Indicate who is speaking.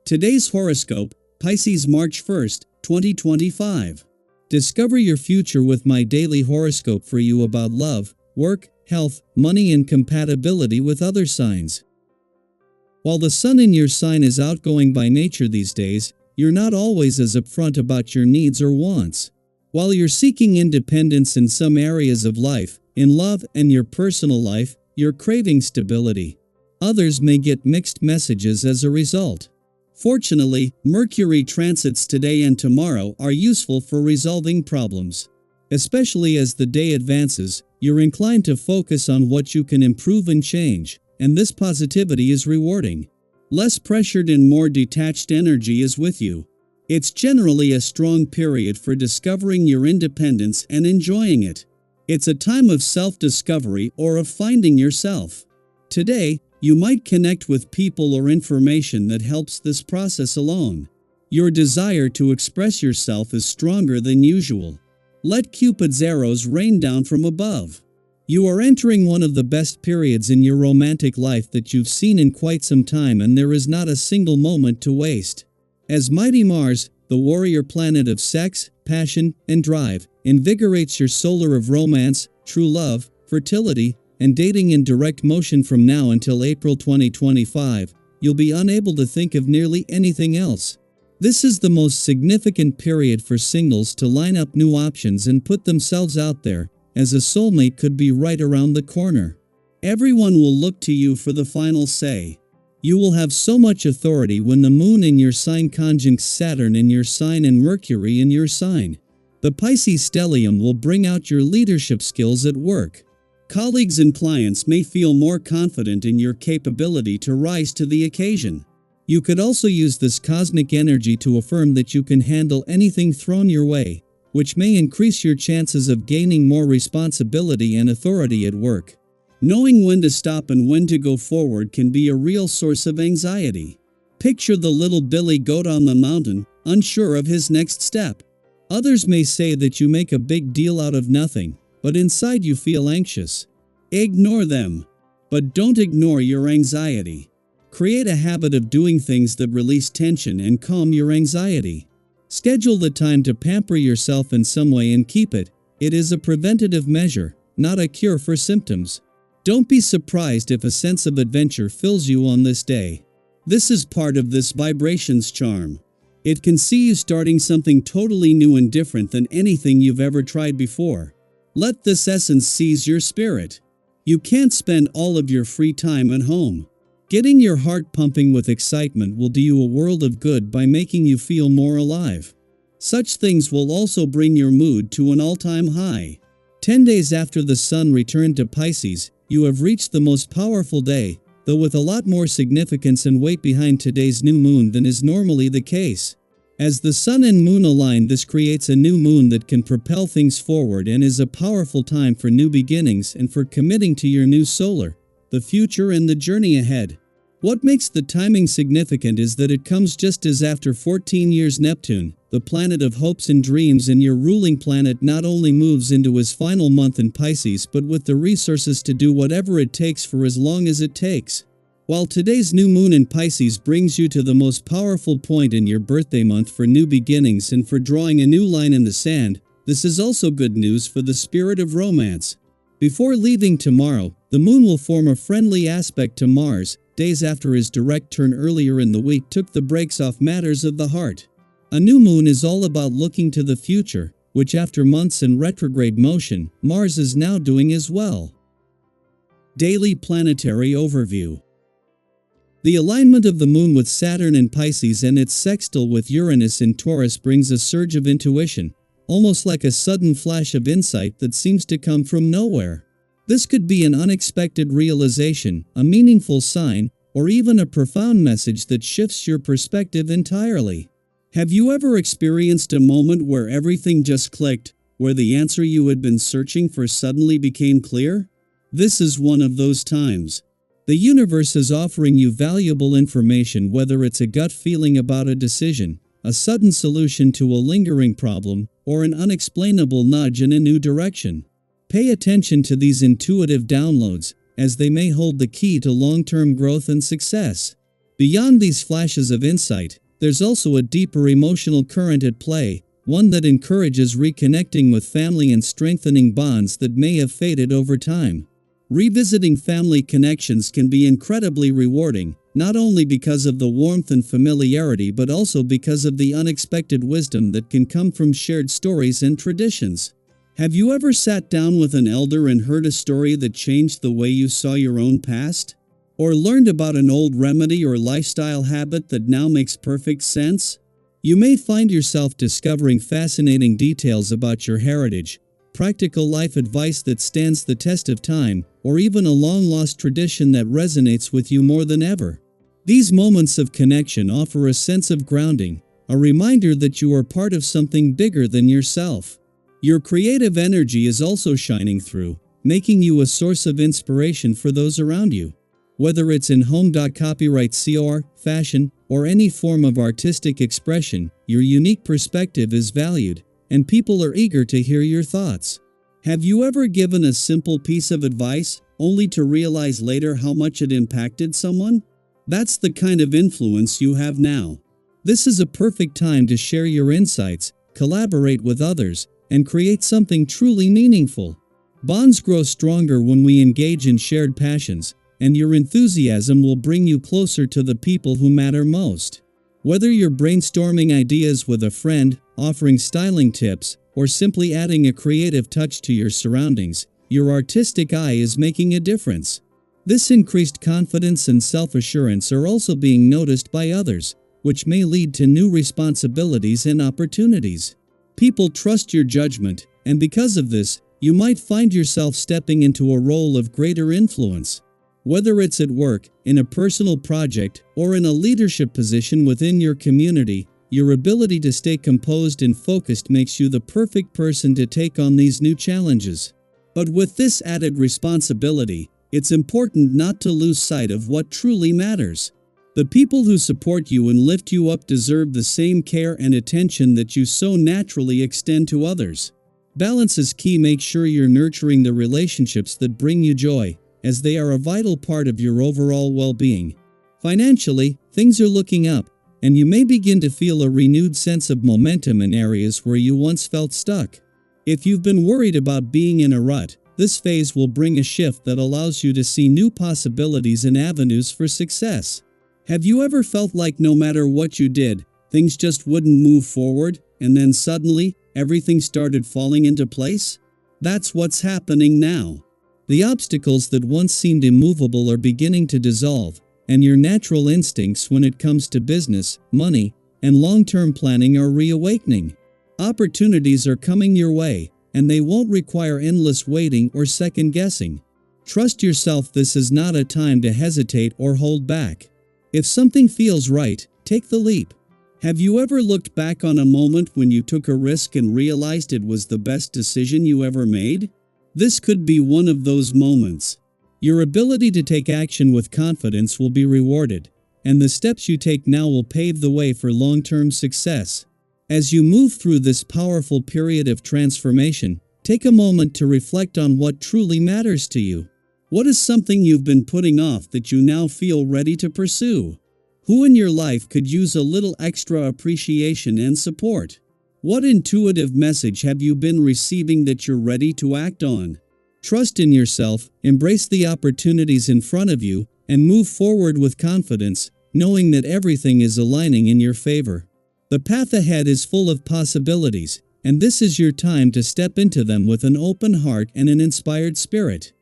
Speaker 1: Today's horoscope, Pisces March 1st, 2025. Discover your future with my daily horoscope for you about love, work, health, money and compatibility with other signs. While the sun in your sign is outgoing by nature these days, you're not always as upfront about your needs or wants. While you're seeking independence in some areas of life, in love and your personal life, you're craving stability. Others may get mixed messages as a result. Fortunately, Mercury transits today and tomorrow are useful for resolving problems. Especially as the day advances, you're inclined to focus on what you can improve and change, and this positivity is rewarding. Less pressured and more detached energy is with you. It's generally a strong period for discovering your independence and enjoying it. It's a time of self-discovery or of finding yourself. Today, you might connect with people or information that helps this process along. Your desire to express yourself is stronger than usual. Let Cupid's arrows rain down from above. You are entering one of the best periods in your romantic life that you've seen in quite some time, and there is not a single moment to waste. As mighty Mars, the warrior planet of sex, passion, and drive, invigorates your solar of romance, true love, fertility, and dating in direct motion from now until April 2025, you'll be unable to think of nearly anything else. This is the most significant period for singles to line up new options and put themselves out there, as a soulmate could be right around the corner. Everyone will look to you for the final say. You will have so much authority when the moon in your sign conjuncts Saturn in your sign and Mercury in your sign. The Pisces stellium will bring out your leadership skills at work. Colleagues and clients may feel more confident in your capability to rise to the occasion. You could also use this cosmic energy to affirm that you can handle anything thrown your way, which may increase your chances of gaining more responsibility and authority at work. Knowing when to stop and when to go forward can be a real source of anxiety. Picture the little Billy Goat on the mountain, unsure of his next step. Others may say that you make a big deal out of nothing, but inside you feel anxious. Ignore them. But don't ignore your anxiety. Create a habit of doing things that release tension and calm your anxiety. Schedule the time to pamper yourself in some way and keep it. It is a preventative measure, not a cure for symptoms. Don't be surprised if a sense of adventure fills you on this day. This is part of this vibration's charm. It can see you starting something totally new and different than anything you've ever tried before. Let this essence seize your spirit. You can't spend all of your free time at home. Getting your heart pumping with excitement will do you a world of good by making you feel more alive. Such things will also bring your mood to an all-time high. 10 days after the sun returned to Pisces, you have reached the most powerful day, though with a lot more significance and weight behind today's new moon than is normally the case. As the sun and moon align, this creates a new moon that can propel things forward and is a powerful time for new beginnings and for committing to your new solar, the future and the journey ahead. What makes the timing significant is that it comes just as after 14 years Neptune, the planet of hopes and dreams and your ruling planet, not only moves into his final month in Pisces but with the resources to do whatever it takes for as long as it takes. While today's new moon in Pisces brings you to the most powerful point in your birthday month for new beginnings and for drawing a new line in the sand, this is also good news for the spirit of romance. Before leaving tomorrow, the moon will form a friendly aspect to Mars, days after his direct turn earlier in the week took the brakes off matters of the heart. A new moon is all about looking to the future, which after months in retrograde motion, Mars is now doing as well. Daily Planetary Overview. The alignment of the moon with Saturn in Pisces and its sextile with Uranus in Taurus brings a surge of intuition, almost like a sudden flash of insight that seems to come from nowhere. This could be an unexpected realization, a meaningful sign, or even a profound message that shifts your perspective entirely. Have you ever experienced a moment where everything just clicked, where the answer you had been searching for suddenly became clear? This is one of those times. The universe is offering you valuable information, whether it's a gut feeling about a decision, a sudden solution to a lingering problem, or an unexplainable nudge in a new direction. Pay attention to these intuitive downloads, as they may hold the key to long-term growth and success. Beyond these flashes of insight, there's also a deeper emotional current at play, one that encourages reconnecting with family and strengthening bonds that may have faded over time. Revisiting family connections can be incredibly rewarding, not only because of the warmth and familiarity but also because of the unexpected wisdom that can come from shared stories and traditions. Have you ever sat down with an elder and heard a story that changed the way you saw your own past? Or learned about an old remedy or lifestyle habit that now makes perfect sense? You may find yourself discovering fascinating details about your heritage, practical life advice that stands the test of time, or even a long-lost tradition that resonates with you more than ever. These moments of connection offer a sense of grounding, a reminder that you are part of something bigger than yourself. Your creative energy is also shining through, making you a source of inspiration for those around you. Whether it's in home copyright CR, fashion, or any form of artistic expression, your unique perspective is valued, and people are eager to hear your thoughts. Have you ever given a simple piece of advice, only to realize later how much it impacted someone? That's the kind of influence you have now. This is a perfect time to share your insights, collaborate with others, and create something truly meaningful. Bonds grow stronger when we engage in shared passions, and your enthusiasm will bring you closer to the people who matter most. Whether you're brainstorming ideas with a friend, offering styling tips, or simply adding a creative touch to your surroundings, your artistic eye is making a difference. This increased confidence and self-assurance are also being noticed by others, which may lead to new responsibilities and opportunities. People trust your judgment, and because of this, you might find yourself stepping into a role of greater influence. Whether it's at work, in a personal project, or in a leadership position within your community, your ability to stay composed and focused makes you the perfect person to take on these new challenges. But with this added responsibility, it's important not to lose sight of what truly matters. The people who support you and lift you up deserve the same care and attention that you so naturally extend to others. Balance is key. Make sure you're nurturing the relationships that bring you joy, as they are a vital part of your overall well-being. Financially, things are looking up, and you may begin to feel a renewed sense of momentum in areas where you once felt stuck. If you've been worried about being in a rut, this phase will bring a shift that allows you to see new possibilities and avenues for success. Have you ever felt like no matter what you did, things just wouldn't move forward, and then suddenly, everything started falling into place? That's what's happening now. The obstacles that once seemed immovable are beginning to dissolve, and your natural instincts when it comes to business, money, and long-term planning are reawakening. Opportunities are coming your way, and they won't require endless waiting or second-guessing. Trust yourself. This is not a time to hesitate or hold back. If something feels right, take the leap. Have you ever looked back on a moment when you took a risk and realized it was the best decision you ever made? This could be one of those moments. Your ability to take action with confidence will be rewarded, and the steps you take now will pave the way for long-term success. As you move through this powerful period of transformation, take a moment to reflect on what truly matters to you. What is something you've been putting off that you now feel ready to pursue? Who in your life could use a little extra appreciation and support? What intuitive message have you been receiving that you're ready to act on? Trust in yourself, embrace the opportunities in front of you, and move forward with confidence, knowing that everything is aligning in your favor. The path ahead is full of possibilities, and this is your time to step into them with an open heart and an inspired spirit.